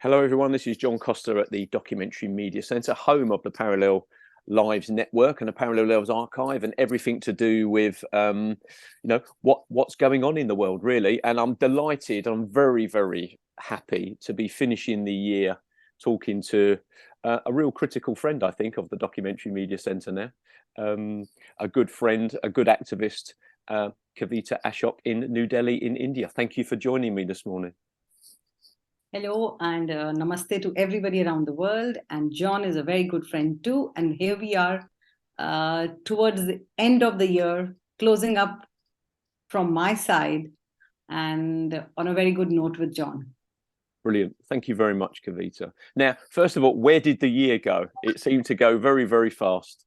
Hello, everyone. This is John Costa at the Documentary Media Centre, home of the Parallel Lives Network and the Parallel Lives Archive, and everything to do with, what's going on in the world, really. And I'm delighted. I'm very, very happy to be finishing the year talking to a real critical friend, I think, of the Documentary Media Centre now. A good friend, a good activist, Kavita Ashok in New Delhi in India. Thank you for joining me this morning. Hello and namaste to everybody around the world. And John is a very good friend too. And here we are towards the end of the year, closing up from my side and on a very good note with John. Brilliant. Thank you very much, Kavita. Now, first of all, where did the year go? It seemed to go very, very fast.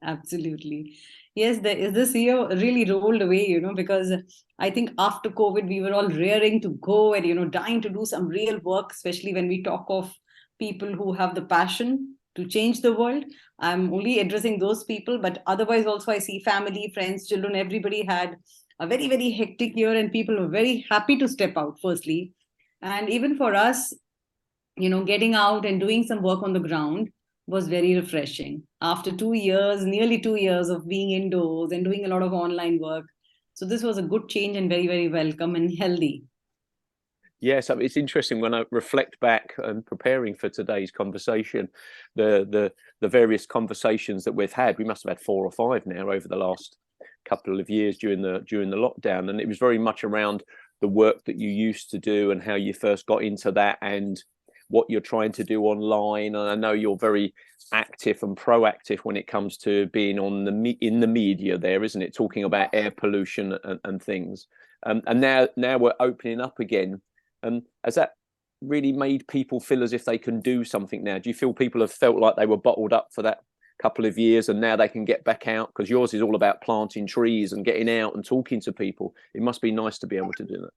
Absolutely. Yes, this year really rolled away, because I think after COVID, we were all raring to go and, dying to do some real work, especially when we talk of people who have the passion to change the world. I'm only addressing those people, but otherwise also I see family, friends, children, everybody had a very, very hectic year and people were very happy to step out, firstly. And even for us, getting out and doing some work on the ground was very refreshing after 2 years, nearly 2 years of being indoors and doing a lot of online work. So this was a good change and very, very welcome and healthy. Yes, it's interesting when I reflect back and preparing for today's conversation, the various conversations that we've had. We must have had 4 or 5 now over the last couple of years during the lockdown, and it was very much around the work that you used to do and how you first got into that and what you're trying to do online. And I know you're very active and proactive when it comes to being in the media there, isn't it? Talking about air pollution and things. And now we're opening up again. Has that really made people feel as if they can do something now? Do you feel people have felt like they were bottled up for that couple of years and now they can get back out? Because yours is all about planting trees and getting out and talking to people. It must be nice to be able to do that.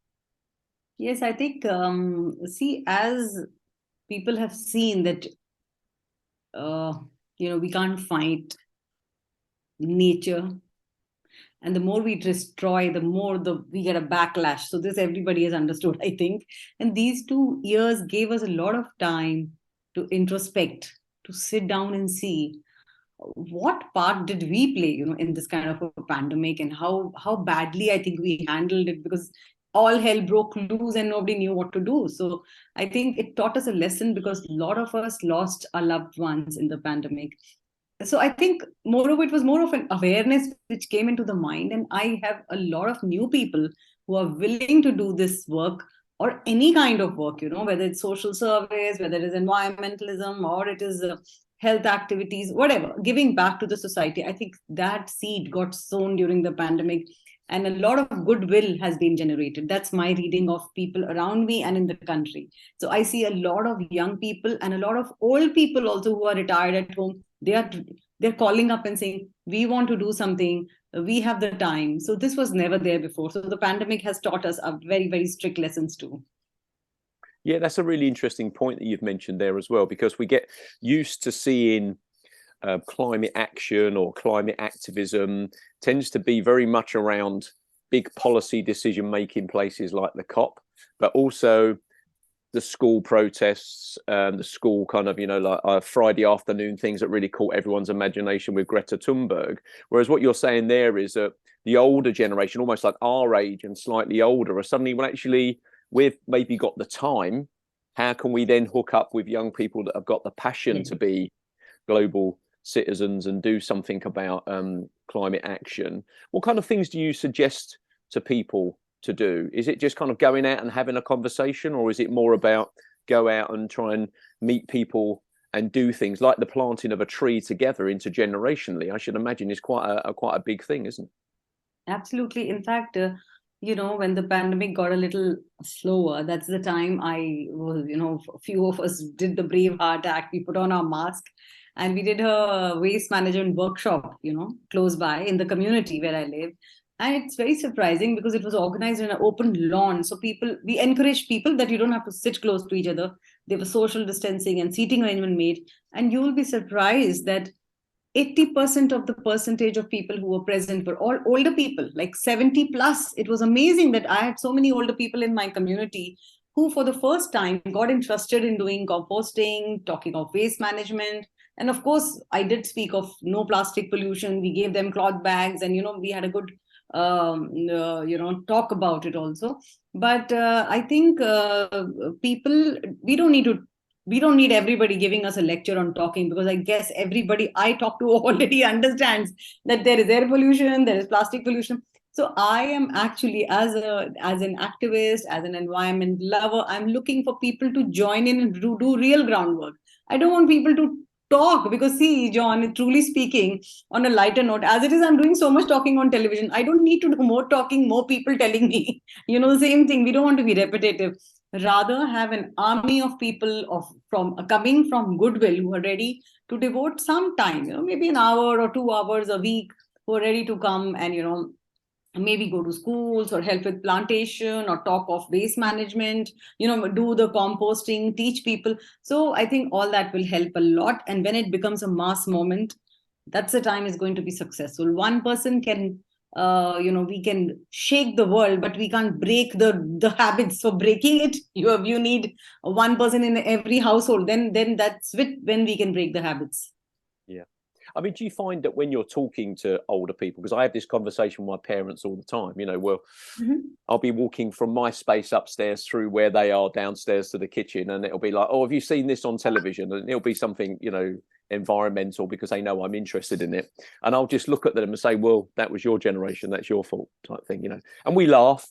Yes, I think, as people have seen that, we can't fight nature. And the more we destroy, the more we get a backlash. So this everybody has understood, I think. And these 2 years gave us a lot of time to introspect, to sit down and see what part did we play, in this kind of a pandemic, and how badly I think we handled it, because all hell broke loose and nobody knew what to do. So I think it taught us a lesson because a lot of us lost our loved ones in the pandemic. So I think moreover, it was more of an awareness which came into the mind. And I have a lot of new people who are willing to do this work or any kind of work, whether it's social service, whether it is environmentalism, or it is health activities, whatever, giving back to the society. I think that seed got sown during the pandemic and a lot of goodwill has been generated. That's my reading of people around me and in the country. So I see a lot of young people and a lot of old people also who are retired at home. They're calling up and saying, we want to do something, we have the time. So this was never there before. So the pandemic has taught us a very, very strict lessons too. Yeah, that's a really interesting point that you've mentioned there as well, because we get used to seeing climate action or climate activism tends to be very much around big policy decision making places like the COP, but also the school protests, the school kind of, like Friday afternoon things that really caught everyone's imagination with Greta Thunberg. Whereas what you're saying there is that the older generation, almost like our age and slightly older, are suddenly, well, actually, we've maybe got the time. How can we then hook up with young people that have got the passion to be global citizens and do something about climate action? What kind of things do you suggest to people to do? Is it just kind of going out and having a conversation, or is it more about go out and try and meet people and do things like the planting of a tree together intergenerationally? I should imagine is quite a big thing, isn't it? Absolutely. In fact, when the pandemic got a little slower, that's the time I was, a few of us did the brave heart act. We put on our mask and we did a waste management workshop, close by in the community where I live. And it's very surprising because it was organized in an open lawn. So we encourage people that you don't have to sit close to each other. There was social distancing and seating arrangement made. And you will be surprised that 80% of the percentage of people who were present were all older people, like 70 plus. It was amazing that I had so many older people in my community who for the first time got interested in doing composting, talking of waste management. And of course, I did speak of no plastic pollution. We gave them cloth bags, and we had a good talk about it also. But I think people, we don't need everybody giving us a lecture on talking, because I guess everybody I talk to already understands that there is air pollution, there is plastic pollution. So I am actually, as an activist, as an environment lover, I'm looking for people to join in and do real groundwork. I don't want people to talk, because see, John, truly speaking, on a lighter note, as it is, I'm doing so much talking on television. I don't need to do more talking, more people telling me, the same thing. We don't want to be repetitive. Rather have an army of people coming from goodwill, who are ready to devote some time, maybe an hour or 2 hours a week, who are ready to come and maybe go to schools or help with plantation or talk of waste management, do the composting, teach people. So I think all that will help a lot. And when it becomes a mass moment, that's the time is going to be successful. One person can we can shake the world, but we can't break the habits. For breaking it, you need one person in every household. Then that's when we can break the habits. Yeah. I mean, do you find that when you're talking to older people, because I have this conversation with my parents all the time, I'll be walking from my space upstairs through where they are downstairs to the kitchen, and it'll be like, oh, have you seen this on television? And it'll be something, environmental, because they know I'm interested in it. And I'll just look at them and say, well, that was your generation, that's your fault, type thing, And we laugh.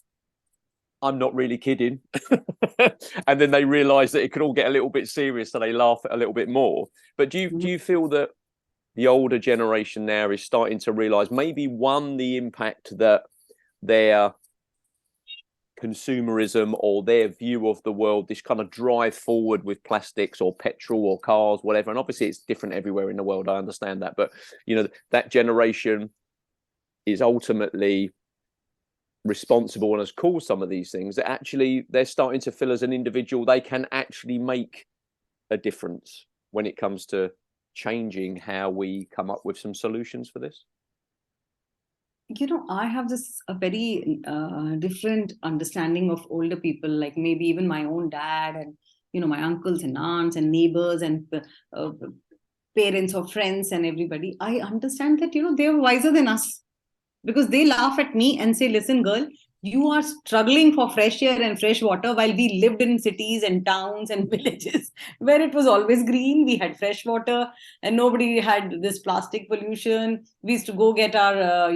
I'm not really kidding. And then they realize that it could all get a little bit serious, so they laugh a little bit more. But do you feel that the older generation now is starting to realize maybe, one, the impact that their consumerism or their view of the world, this kind of drive forward with plastics or petrol or cars, whatever, and obviously it's different everywhere in the world, I understand that, but that generation is ultimately responsible and has caused some of these things, that actually they're starting to feel as an individual they can actually make a difference when it comes to changing how we come up with some solutions for this? I have a very different understanding of older people, like maybe even my own dad, and my uncles and aunts and neighbors and parents or friends and everybody. I understand that they're wiser than us, because they laugh at me and say, listen, girl, you are struggling for fresh air and fresh water, while we lived in cities and towns and villages where it was always green. We had fresh water and nobody had this plastic pollution. We used to go get our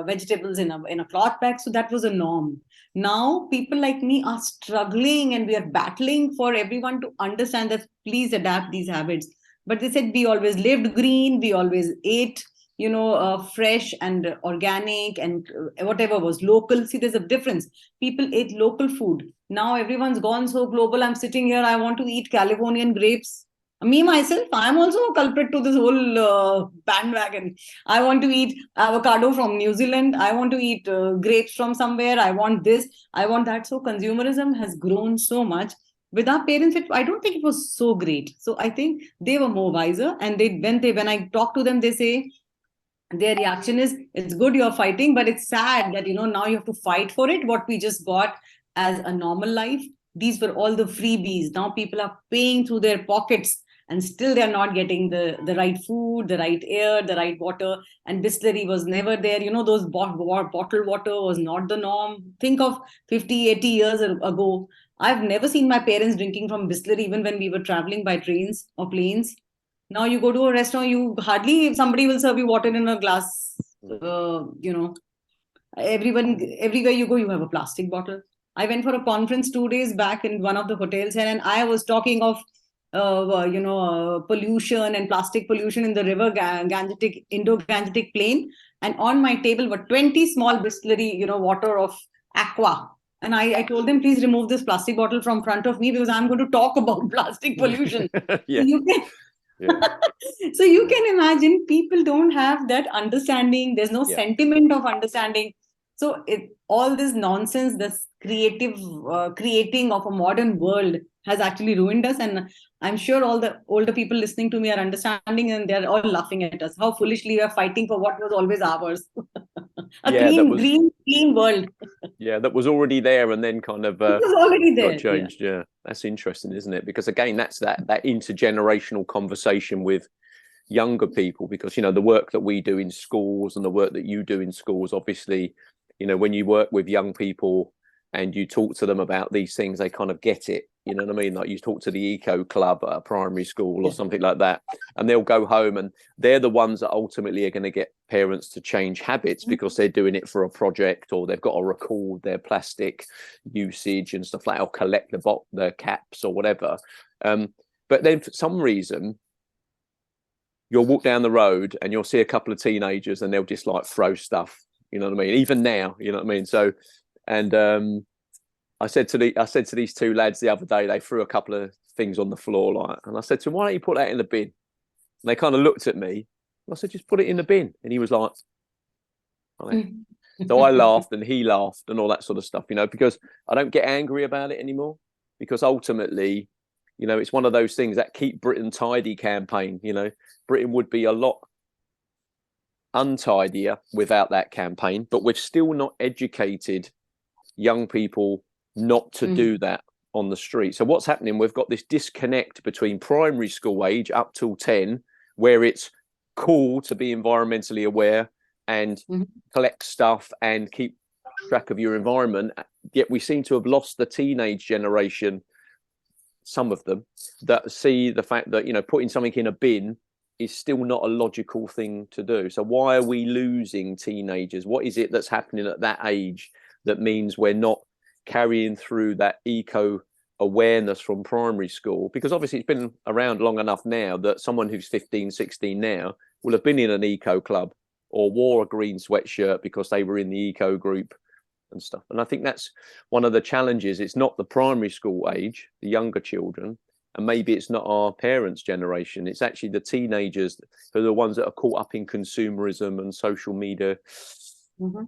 vegetables in a cloth bag. So that was a norm. Now people like me are struggling, and we are battling for everyone to understand that please adapt these habits. But they said we always lived green, we always ate fresh and organic, and whatever was local. See, there's a difference. People ate local food. Now everyone's gone so global. I'm sitting here, I want to eat Californian grapes. Me, myself, I'm also a culprit to this whole bandwagon. I want to eat avocado from New Zealand. I want to eat grapes from somewhere. I want this, I want that. So consumerism has grown so much. With our parents, I don't think it was so great. So I think they were more wiser. And when I talk to them, they say, their reaction is, it's good you're fighting, but it's sad that now you have to fight for it. What we just got as a normal life, these were all the freebies. Now people are paying through their pockets, and still they're not getting the right food, the right air, the right water. And Bisleri was never there. Those bottled water was not the norm. Think of 50-80 years ago. I've never seen my parents drinking from Bisleri, even when we were traveling by trains or planes. Now you go to a restaurant, you hardly, somebody will serve you water in a glass. Everywhere you go, you have a plastic bottle. I went for a conference 2 days back in one of the hotels here, and I was talking of pollution and plastic pollution in the river Gangetic, Indo-Gangetic plain. And on my table were 20 small Bisleri, water of aqua. And I told them, please remove this plastic bottle from front of me, because I'm going to talk about plastic pollution. Yeah. So you can imagine, people don't have that understanding. There's no sentiment of understanding. So all this nonsense, this creating of a modern world has actually ruined us. And I'm sure all the older people listening to me are understanding, and they're all laughing at us. How foolishly we are fighting for what was always ours. A Yeah, that clean, was green, clean world. that was already there, and then kind of It was already got there. Yeah. changed. Yeah, that's interesting, isn't it? Because again, that's that intergenerational conversation with younger people, because the work that we do in schools and the work that you do in schools, obviously, when you work with young people and you talk to them about these things, they kind of get it. You know what I mean? Like you talk to the eco club at a primary school or something like that, and they'll go home and they're the ones that ultimately are going to get parents to change habits, because they're doing it for a project, or they've got to record their plastic usage and stuff like that, or collect the caps or whatever. But then for some reason, you'll walk down the road and you'll see a couple of teenagers and they'll just like throw stuff. You know what I mean? Even now, you know what I mean? So, and I said to these two lads the other day, they threw a couple of things on the floor, like, and I said to them, "Why don't you put that in the bin?" And they kind of looked at me. I said, "Just put it in the bin." And he was like, "Okay." So I laughed and he laughed and all that sort of stuff, because I don't get angry about it anymore, because ultimately, it's one of those things, that Keep Britain Tidy campaign. Britain would be a lot untidier without that campaign, but we've still not educated young people not to do that on the street. So what's happening, we've got this disconnect between primary school age up till 10, where it's cool to be environmentally aware and collect stuff and keep track of your environment, yet we seem to have lost the teenage generation, some of them, that see the fact that putting something in a bin is still not a logical thing to do. So why are we losing teenagers? What is it that's happening at that age that means we're not carrying through that eco awareness from primary school? Because obviously it's been around long enough now that someone who's 15, 16 now will have been in an eco club or wore a green sweatshirt because they were in the eco group and stuff. And I think that's one of the challenges. It's not the primary school age, the younger children, and maybe it's not our parents' generation. It's actually the teenagers who are the ones that are caught up in consumerism and social media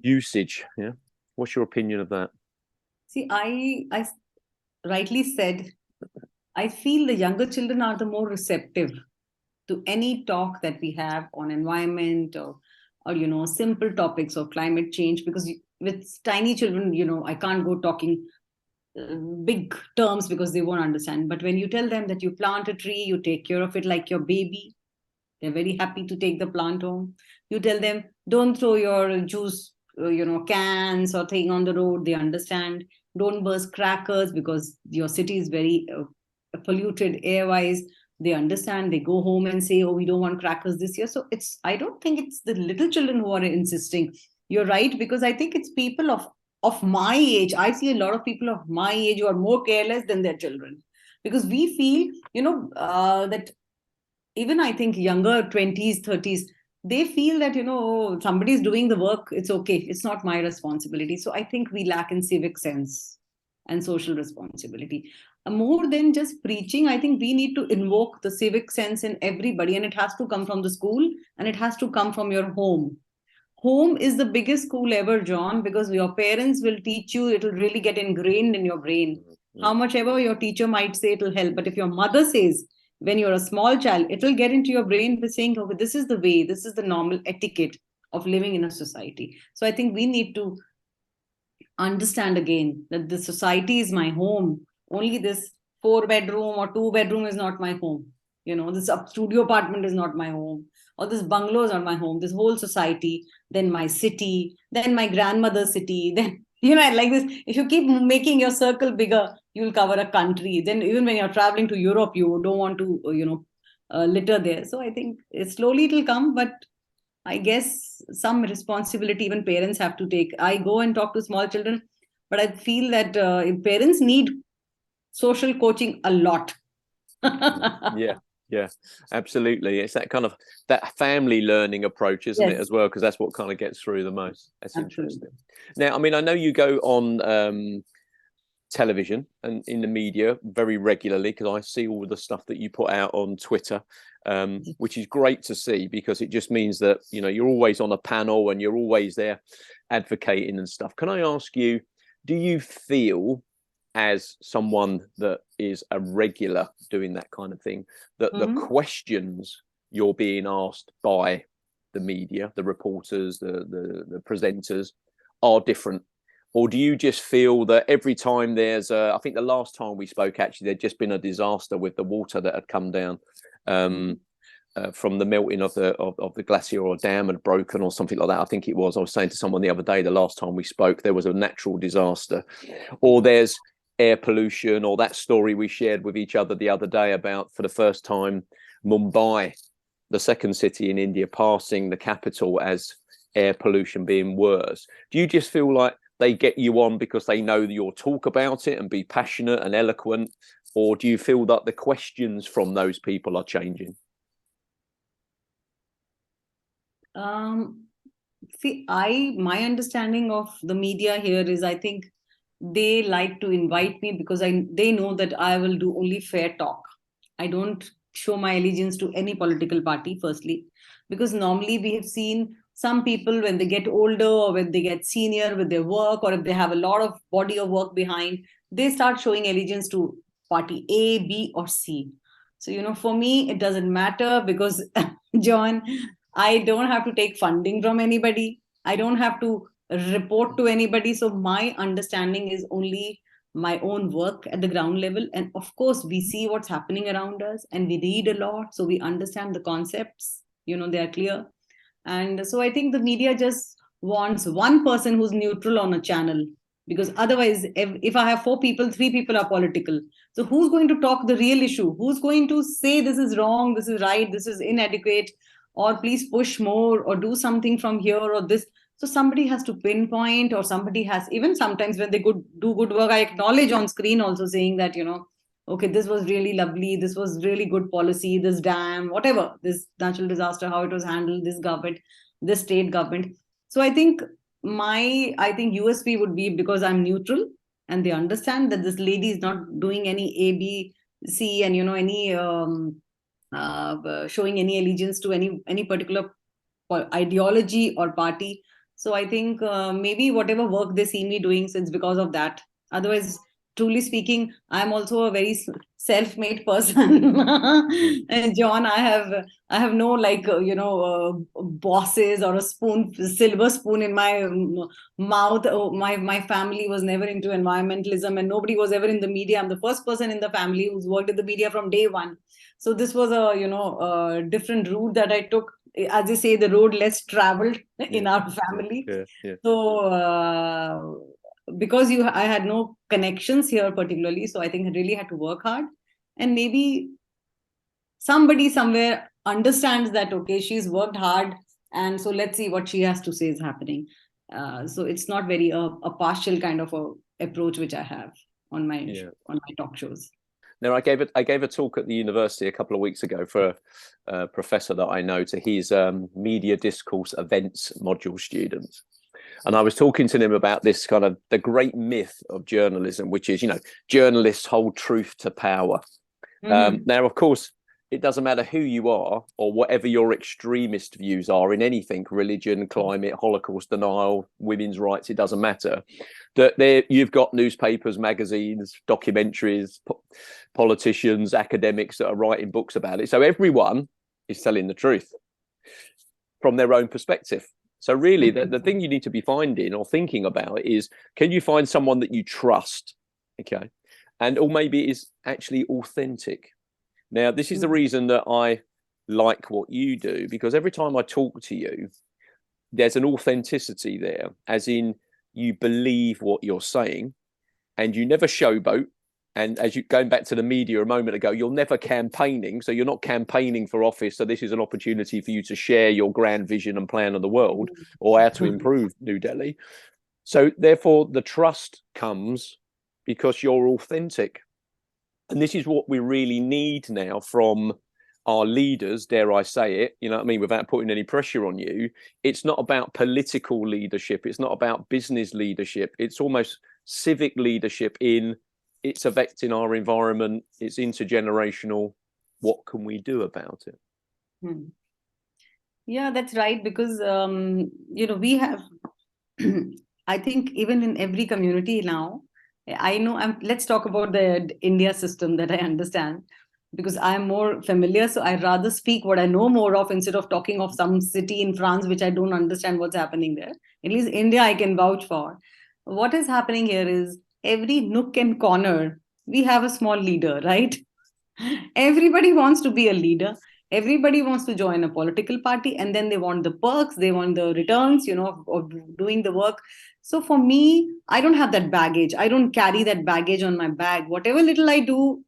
usage. Yeah. What's your opinion of that? See, I rightly said, I feel the younger children are the more receptive to any talk that we have on environment or simple topics of climate change, because with tiny children, I can't go talking big terms because they won't understand. But when you tell them that you plant a tree, you take care of it like your baby, they're very happy to take the plant home. You tell them, don't throw your juice, cans or thing on the road. They understand. Don't burst crackers because your city is very polluted air-wise. They understand. They go home and say, "Oh, we don't want crackers this year." So I don't think it's the little children who are insisting. You're right, because I think it's people of my age. I see a lot of people of my age who are more careless than their children, because we feel, that even I think younger 20s, 30s, they feel that, somebody's doing the work. It's okay. It's not my responsibility. So I think we lack in civic sense and social responsibility. More than just preaching, I think we need to invoke the civic sense in everybody, and it has to come from the school and it has to come from your home. Home is the biggest school ever, John, because your parents will teach you, it will really get ingrained in your brain. How much ever your teacher might say, it will help. But if your mother says, when you're a small child, it will get into your brain by saying, okay, this is the way, this is the normal etiquette of living in a society. So I think we need to understand again that the society is my home. Only this 4 bedroom or 2 bedroom is not my home. This studio apartment is not my home, or this bungalow is not my home. This whole society, then my city, then my grandmother's city, then like this. If you keep making your circle bigger, you'll cover a country. Then even when you're traveling to Europe, you don't want to litter there. So I think slowly it'll come, but I guess some responsibility even parents have to take. I go and talk to small children, but I feel that parents need social coaching a lot. Yeah, absolutely. It's that kind of that family learning approach, isn't it, as well? Because that's what kind of gets through the most. That's interesting. Now, I mean, I know you go on television and in the media very regularly, because I see all the stuff that you put out on Twitter, which is great to see, because it just means that you're always on a panel and you're always there advocating and stuff. Can I ask you, do you feel, as someone that is a regular doing that kind of thing, that the questions you're being asked by the media, the reporters, the presenters are different? Or do you just feel that every time there's I think the last time we spoke, actually, there'd just been a disaster with the water that had come down from the melting of the glacier, or dam had broken or something like that. I think it was. I was saying to someone the other day, the last time we spoke, there was a natural disaster. Or there's air pollution, or that story we shared with each other the other day about, for the first time, Mumbai, the second city in India, passing the capital as air pollution being worse. Do you just feel like they get you on because they know that you'll talk about it and be passionate and eloquent? Or do you feel that the questions from those people are changing? See, my understanding of the media here is, I think they like to invite me because they know that I will do only fair talk. I don't show my allegiance to any political party, firstly, because normally we have seen some people, when they get older or when they get senior with their work, or if they have a lot of body of work behind, they start showing allegiance to party A, B, or C. So, for me, it doesn't matter because, John, I don't have to take funding from anybody. I don't have to report to anybody. So my understanding is only my own work at the ground level. And of course, we see what's happening around us and we read a lot. So we understand the concepts, they are clear. And so I think the media just wants one person who's neutral on a channel, because otherwise, if I have 4 people, 3 people are political. So who's going to talk the real issue? Who's going to say this is wrong, this is right, this is inadequate, or please push more, or do something from here, or this? So somebody has to pinpoint, or somebody has, even sometimes when they do good work, I acknowledge on screen also, saying that, okay, this was really lovely, this was really good policy, this dam, whatever, this natural disaster, how it was handled, this government, this state government. So I think USP would be because I'm neutral, and they understand that this lady is not doing any A, B, C, and any showing any allegiance to any particular ideology or party. So I think maybe whatever work they see me doing, so it's because of that. Otherwise, truly speaking, I'm also a very self-made person. And John, I have no bosses or a silver spoon in my mouth. My family was never into environmentalism, and nobody was ever in the media. I'm the first person in the family who's worked in the media from day one. So this was a different route that I took, as they say, the road less traveled in our family. Yeah. So because I had no connections here particularly, so I think I really had to work hard, and maybe somebody somewhere understands that, okay, she's worked hard, and so let's see what she has to say is happening. So it's not very a partial kind of a approach which I have on my talk shows. Now, I gave a talk at the university a couple of weeks ago for a professor that I know, to his media discourse events module students. And I was talking to him about this kind of the great myth of journalism, which is, journalists hold truth to power. Now, of course, it doesn't matter who you are or whatever your extremist views are in anything, religion, climate, Holocaust denial, women's rights, it doesn't matter. That you've got newspapers, magazines, documentaries, politicians, academics that are writing books about it. So everyone is telling the truth from their own perspective. So really, the thing you need to be finding or thinking about is, can you find someone that you trust? Okay. And or maybe it is actually authentic. Now, this is the reason that I like what you do, because every time I talk to you, there's an authenticity there, as in you believe what you're saying and you never showboat. And as you going back to the media a moment ago, you're never campaigning. So you're not campaigning for office. So this is an opportunity for you to share your grand vision and plan of the world, or how to improve New Delhi. So therefore, the trust comes because you're authentic. And this is what we really need now from our leaders, dare I say it, you know what I mean, without putting any pressure on you. It's not about political leadership. It's not about business leadership. It's almost civic leadership in it's affecting our environment. It's intergenerational. What can we do about it? Yeah, that's right. Because, we have, I think even in every community now, I know, let's talk about the India system that I understand. because I'm more familiar. So I rather speak what I know more of instead of talking of some city in France, which I don't understand what's happening there. At least India, I can vouch for. What is happening here is every nook and corner, we have a small leader, right? Everybody wants to be a leader. Everybody wants to join a political party, and then they want the perks, they want the returns, of doing the work. So for me, I don't have that baggage. I don't carry that baggage on my bag. Whatever little I do,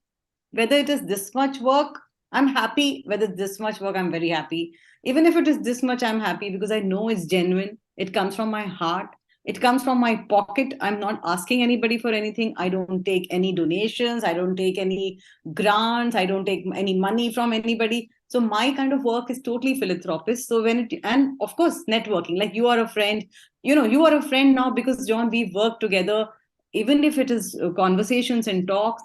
whether it is this much work, I'm happy. Whether it's this much work, I'm very happy. Even if it is this much, I'm happy because I know it's genuine. It comes from my heart. It comes from my pocket. I'm not asking anybody for anything. I don't take any donations. I don't take any grants. I don't take any money from anybody. So my kind of work is totally philanthropist. So and of course, networking, like you are a friend, you are a friend now because John, we work together, even if it is conversations and talks.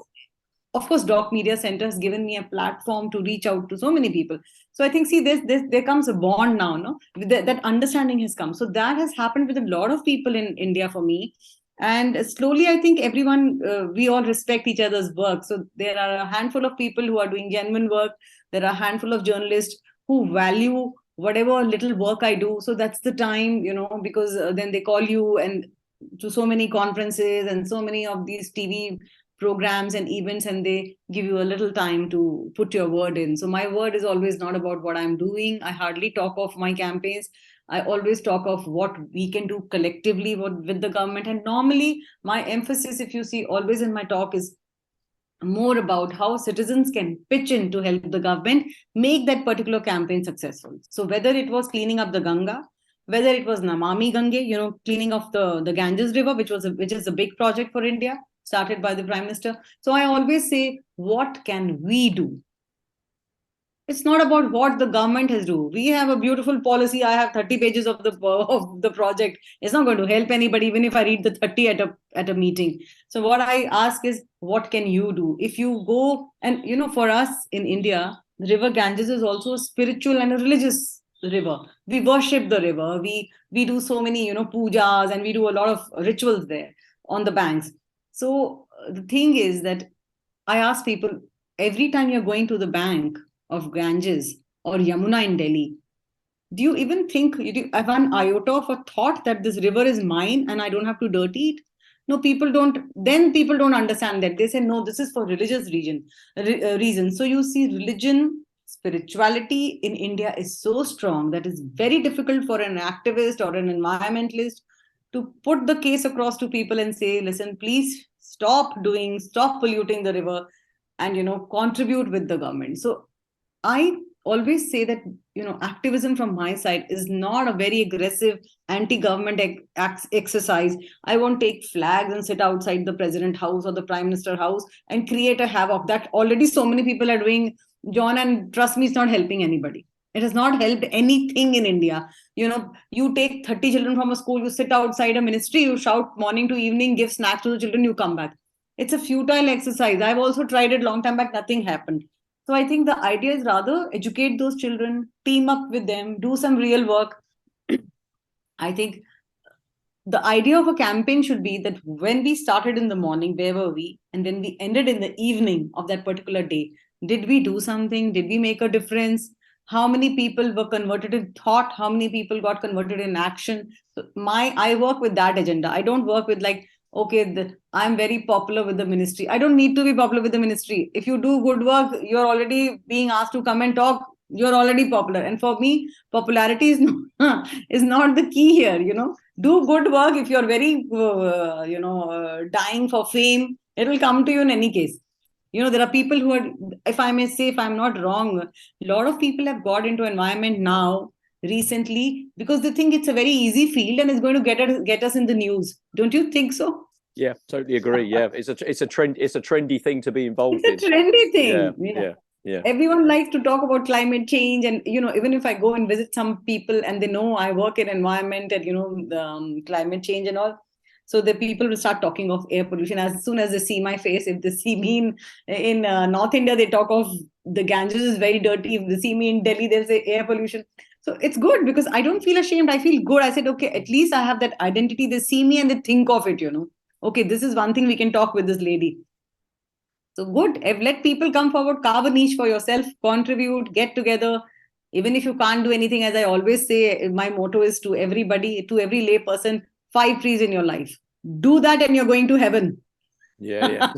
Of course, Doc Media Center has given me a platform to reach out to so many people. So I think, see, there comes a bond now, no? That understanding has come. So that has happened with a lot of people in India for me. And slowly, I think everyone, we all respect each other's work. So there are a handful of people who are doing genuine work. There are a handful of journalists who value whatever little work I do. So that's the time, because then they call you and to so many conferences and so many of these TV programs and events, and they give you a little time to put your word in. So my word is always not about what I'm doing. I hardly talk of my campaigns. I always talk of what we can do collectively with the government. And normally my emphasis, if you see, always in my talk is more about how citizens can pitch in to help the government make that particular campaign successful. So whether it was cleaning up the Ganga, whether it was Namami Gange, cleaning of the Ganges River, which is a big project for India, started by the Prime Minister. So I always say, what can we do? It's not about what the government has do. We have a beautiful policy. I have 30 pages of the project. It's not going to help anybody, even if I read the 30 at a meeting. So what I ask is, what can you do? If you go, and for us in India, the river Ganges is also a spiritual and a religious river. We worship the river. We do so many pujas, and we do a lot of rituals there on the banks. So the thing is that I ask people, every time you're going to the bank of Ganges or Yamuna in Delhi, do you even think, do you have an iota of a thought that this river is mine and I don't have to dirty it? No, people don't. Then people don't understand that. They say, no, this is for religious reasons. So you see, religion, spirituality in India is so strong that it's very difficult for an activist or an environmentalist to put the case across to people and say, listen, please stop polluting the river, and contribute with the government. So I always say that activism from my side is not a very aggressive anti-government exercise. I won't take flags and sit outside the president house or the prime minister house and create a havoc that already so many people are doing, John, and trust me, it's not helping anybody. It has not helped anything in India. You take 30 children from a school, you sit outside a ministry, you shout morning to evening, give snacks to the children, you come back. It's a futile exercise. I've also tried it long time back, nothing happened. So I think the idea is rather educate those children, team up with them, do some real work. I think the idea of a campaign should be that when we started in the morning, where were we? And when we ended in the evening of that particular day, did we do something? Did we make a difference? How many people were converted in thought? How many people got converted in action? So I work with that agenda. I don't work with like, okay, I'm very popular with the ministry. I don't need to be popular with the ministry. If you do good work, you're already being asked to come and talk. You're already popular. And for me, popularity is not the key here. Do good work. If you're very dying for fame, it will come to you in any case. There are people who are, if I may say, if I'm not wrong, a lot of people have got into environment now recently because they think it's a very easy field and it's going to get us in the news. Don't you think so? Yeah, totally agree. Yeah, it's a trendy thing to be involved in. It's a trendy thing. Yeah. Everyone likes to talk about climate change, and even if I go and visit some people and they know I work in environment and climate change and all, so the people will start talking of air pollution as soon as they see my face. If they see me in North India, they talk of the Ganges is very dirty. If they see me in Delhi, they'll say air pollution. So it's good because I don't feel ashamed. I feel good. I said, okay, at least I have that identity. They see me and they think of it. Okay, this is one thing we can talk with this lady. So good. Let people come forward, carve a niche for yourself, contribute, get together. Even if you can't do anything, as I always say, my motto is to everybody, to every lay person, 5 trees in your life. Do that and you're going to heaven. Yeah.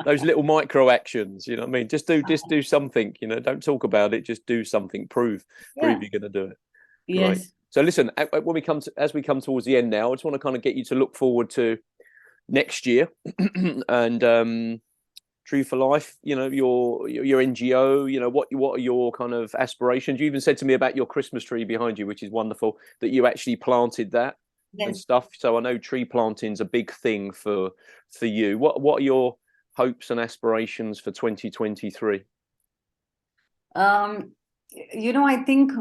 Those little micro actions, you know what I mean? Just do something, you know, don't talk about it, just do something, prove you're going to do it. Yes. Great. So listen, when as we come towards the end now, I just want to kind of get you to look forward to next year and Tree for Life, you know, your NGO, you know, what are your kind of aspirations? You even said to me about your Christmas tree behind you, which is wonderful, that you actually planted that. Yes. And stuff. So I know tree planting's a big thing for you. What are your hopes and aspirations for 2023? You know, I think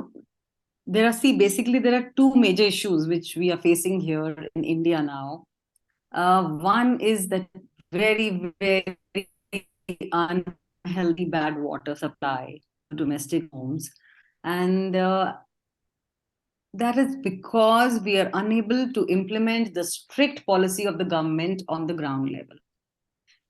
basically there are two major issues which we are facing here in India now. One is that very, very unhealthy bad water supply to domestic homes. And that is because we are unable to implement the strict policy of the government on the ground level.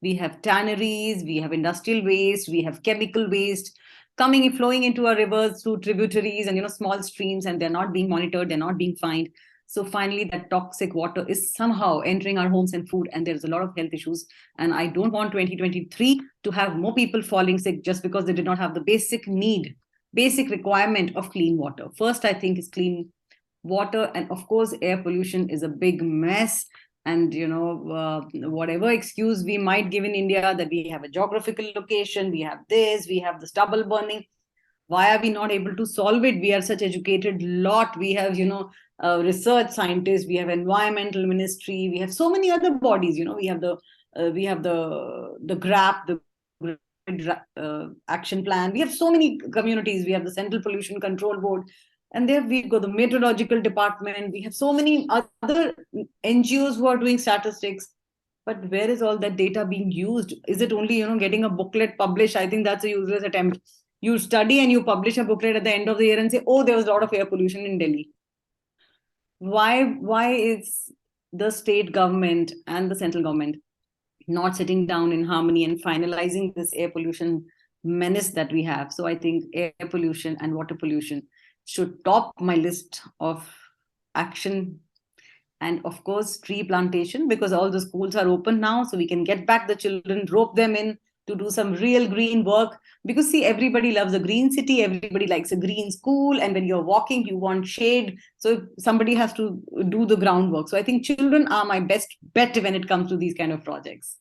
We have tanneries, we have industrial waste, we have chemical waste flowing into our rivers through tributaries and, you know, small streams, and they're not being monitored, they're not being fined. So finally, that toxic water is somehow entering our homes and food, and there's a lot of health issues. And I don't want 2023 to have more people falling sick just because they did not have the basic requirement of clean water. First, I think, is clean water. And of course, air pollution is a big mess. And, you know, whatever excuse we might give in India, that we have a geographical location, we have this, we have the stubble burning. Why are we not able to solve it? We are such educated lot. We have, you know, research scientists, we have environmental ministry, we have so many other bodies, you know, we have the GRAP, the action plan. We have so many communities. We have the Central Pollution Control Board. And there we've got the meteorological department. We have so many other NGOs who are doing statistics. But where is all that data being used? Is it only, you know, getting a booklet published? I think that's a useless attempt. You study and you publish a booklet at the end of the year and say, oh, there was a lot of air pollution in Delhi. Why is the state government and the central government not sitting down in harmony and finalizing this air pollution menace that we have? So I think air pollution and water pollution should top my list of action. And of course, tree plantation, because all the schools are open now, so we can get back the children, rope them in to do some real green work. Because see, everybody loves a green city, everybody likes a green school, and when you're walking, you want shade. So somebody has to do the groundwork. So I think children are my best bet when it comes to these kind of projects.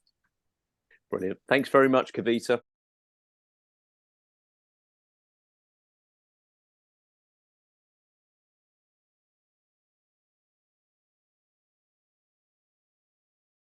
Brilliant. Thanks very much, Kavita.